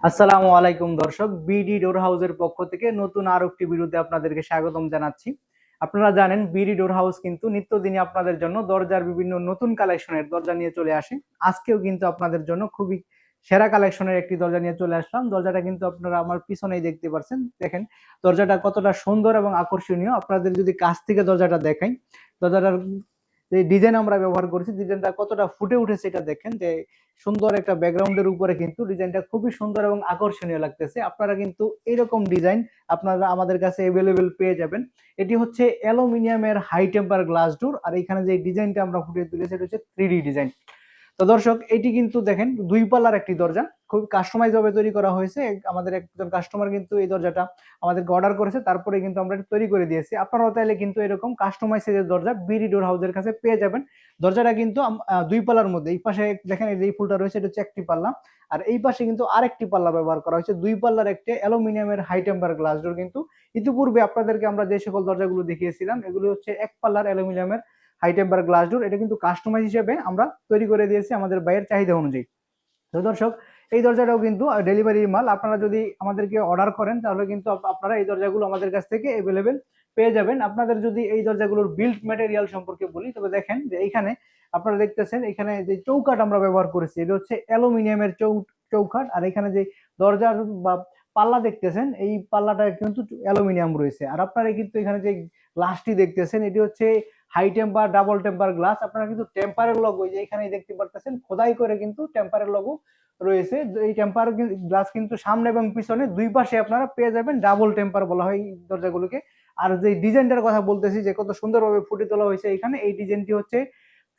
আসসালামু আলাইকুম দর্শক, বিডি ডোর হাউসের পক্ষ থেকে নতুন আরো একটি ভিডিওতে আপনাদেরকে স্বাগতম জানাচ্ছি। আপনারা জানেন বিডি ডোর হাউস কিন্তু নিত্যদিনই আপনাদের জন্য দরজার বিভিন্ন নতুন কালেকশনের দরজা নিয়ে চলে আসে। আজকেও কিন্তু আপনাদের জন্য খুবই সেরা কালেকশনের একটি দরজা নিয়ে চলে আসলাম। দরজাটা কিন্তু আপনারা আমার পিছনেই দেখতে পাচ্ছেন। দেখেন দরজাটা কতটা সুন্দর এবং আকর্ষণীয়। আপনাদের যদি কাছ থেকে দরজাটা দেখাই, দরজাটার যে ডিজাইন আমরা ব্যবহার করেছি, ডিজাইনটা কতটা ফুটে উঠেছে এটা দেখেন। যে সুন্দর একটা ব্যাকগ্রাউন্ডের উপরে কিন্তু ডিজাইনটা খুবই সুন্দর এবং আকর্ষণীয় লাগতেছে। আপনারা কিন্তু এরকম ডিজাইন আপনারা আমাদের কাছে অ্যাভেলেবেল পেয়ে যাবেন। এটি হচ্ছে অ্যালুমিনিয়ামের হাই টেম্পার গ্লাস ডোর। আর এখানে যে ডিজাইনটা আমরা ফুটিয়ে তুলেছি এটা হচ্ছে 3D ডিজাইন। তো দর্শক এটি কিন্তু দেখেন দুই পাল্লার একটি দরজা, খুব কাস্টমাইজ ভাবে তৈরি করা হয়েছে। আমাদের একজন কাস্টমার কিন্তু এই দরজাটা আমাদেরকে অর্ডার করেছে, তারপরে কিন্তু আমরা তৈরি করে দিয়েছি। আপনারাও চাইলে কিন্তু এরকম কাস্টমাইজের দরজা বিডি ডোর হাউসের কাছে পেয়ে যাবেন। দরজাটা কিন্তু দুই পাল্লার মধ্যে, এই পাশে দেখেন এই যে ফুলটা রয়েছে এটা হচ্ছে একটি পাল্লা, আর এই পাশে কিন্তু আরেকটি পাল্লা ব্যবহার করা হয়েছে। দুই পাল্লার একটি অ্যালুমিনিয়ামের হাই টেম্পার গ্লাস ডোর। কিন্তু ইতিপূর্বে আপনাদেরকে আমরা যে সকল দরজাগুলো দেখিয়েছিলাম এগুলো হচ্ছে এক পাল্লার অ্যালুমিনিয়ামের হাই টেম্পার গ্লাস ডোর। এটা কিন্তু কাস্টমাইজ হিসেবে আমরা তৈরি করে দিয়েছি আমাদের বাইরের চাহিদা অনুযায়ী। তো দর্শক এই দরজাটাও কিন্তু ডেলিভারি মাল। আপনারা যদি আমাদেরকে অর্ডার করেন তাহলে কিন্তু আপনারা এই দরজাগুলো আমাদের কাছ থেকে অ্যাভেলেবেল পেয়ে যাবেন। আপনাদের যদি এই দরজাগুলোর বিল্ড ম্যাটেরিয়াল সম্পর্কে বলি, তবে দেখেন যে এইখানে আপনারা দেখতেছেন এখানে যে চৌকাঠ আমরা ব্যবহার করেছি এটা হচ্ছে অ্যালুমিনিয়ামের চৌকাঠ। আর এখানে যে দরজার বা পাল্লা দেখতেছেন এই পাল্লাটা কিন্তু অ্যালুমিনিয়াম রয়েছে। আর আপনারা কিন্তু এখানে যে গ্লাসটি দেখতেছেন এটি হচ্ছে high temper double temper glass. আপনারা কিন্তু টেম্পারের লোগো যে এখানে দেখতে পারতেছেন খোদাই করে কিন্তু টেম্পারের লোগো রয়েছে। এই টেম্পার গ্লাস কিন্তু সামনে এবং পিছনে দুই পাশে আপনারা পেয়ে যাবেন। ডাবল টেম্পার বলা হয় এই দরজাগুলোকে। আর যে ডিজাইনটার কথা বলতেছি যে কত সুন্দরভাবে ফুটে তোলা হয়েছে এখানে, এই ডিজাইনটি হচ্ছে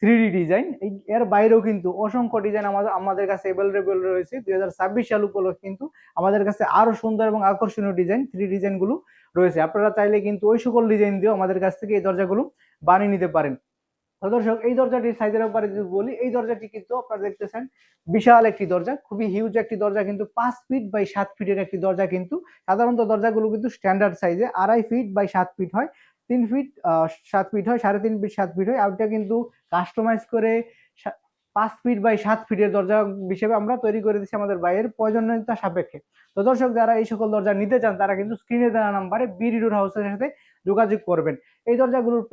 3D ডিজাইন। এর বাইরেও কিন্তু অসংখ্য ডিজাইন আমাদের কাছে অ্যাভেলেবেল রয়েছে। 2026 সাল উপলক্ষে কিন্তু আমাদের কাছে আরো সুন্দর এবং আকর্ষণীয় ডিজাইন 3D ডিজাইন গুলো রয়েছে। আপনারা চাইলে কিন্তু ওই সকল ডিজাইন দিয়েও আমাদের কাছ থেকে এই দরজাগুলো বানিয়ে নিতে পারেন। তো দর্শক এই দরজাটির সাইজের ব্যাপারে যদি বলি, এই দরজাটি কিন্তু আপনারা দেখতেছেন বিশাল একটি দরজা, খুবই হিউজ একটি দরজা। কিন্তু 5 ফিট বাই 7 ফিটের একটি দরজা। কিন্তু সাধারণত দরজাগুলো কিন্তু স্ট্যান্ডার্ড সাইজে 2.5 ফিট বাই 7 ফিট হয়, 3 ফিট 7 ফিট হয়, 3.5 ফিট 7 ফিট হয়। আর এটা কিন্তু কাস্টমাইজ করে 5 ফিট বাই 7 ফিটের দরজা হিসেবে আমরা তৈরি করে দিচ্ছি আমাদের বাইরের প্রয়োজনীয়তা সাপেক্ষে। তো দর্শক যারা এই সকল দরজা নিতে চান তারা কিন্তু স্ক্রিনে দেওয়া নাম্বারে বিডি ডোর হাউসের সাথে যোগাযোগ করবেন।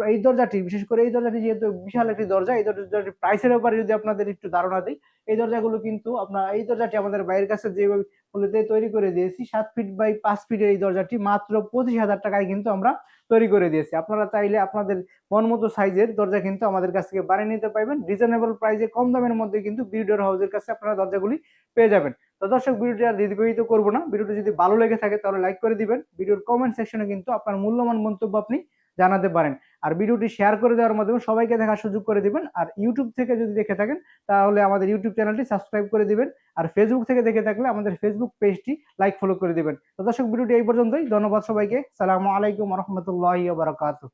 এই দরজাটি বিশেষ করে এই দরজাটি যেহেতু বিশাল একটি দরজা, এই দরজাটির প্রাইসের ব্যাপারে যদি আপনাদের একটু ধারণা দিই, এই দরজাগুলো কিন্তু আপনার এই দরজাটি আমাদের বাইরের কাছে যেভাবে ফুলতে তৈরি করে দিয়েছি 7 ফিট বাই 5 ফিটের এই দরজাটি মাত্র 25,000 টাকায় কিন্তু আমরা তৈরি করে দিয়েছি। আপনারা চাইলে আপনাদের মন মতো সাইজের দরজা কিন্তু আমাদের কাছ থেকে বানিয়ে নিতে পারবেন রিজনেবল প্রাইসে, কম দামের মধ্যে কিন্তু বিল্ডার হাউসের কাছে আপনারা দরজাগুলি পেয়ে যাবেন। তো দর্শক ভিডিওটি আর দীর্ঘায়িত করবো না, ভিডিওটি যদি ভালো লেগে থাকে তাহলে লাইক করে দিবেন। ভিডিওর কমেন্ট সেকশনে কিন্তু আপনার মূল্যবান মন্তব্য আপনি জানাতে পারেন। আর ভিডিওটি শেয়ার করে দেওয়ার মাধ্যমে সবাইকে দেখার সুযোগ করে দিবেন। আর ইউটিউব থেকে যদি দেখে থাকেন তাহলে আমাদের ইউটিউব চ্যানেলটি সাবস্ক্রাইব করে দিবেন। আর ফেসবুক থেকে দেখে থাকলে আমাদের ফেসবুক পেজটি লাইক ফলো করে দিবেন। তো দর্শক ভিডিওটি এই পর্যন্তই। ধন্যবাদ সবাইকে। সালামু আলাইকুম রহমতুল্লাহি ওয়া বারাকাতুহু।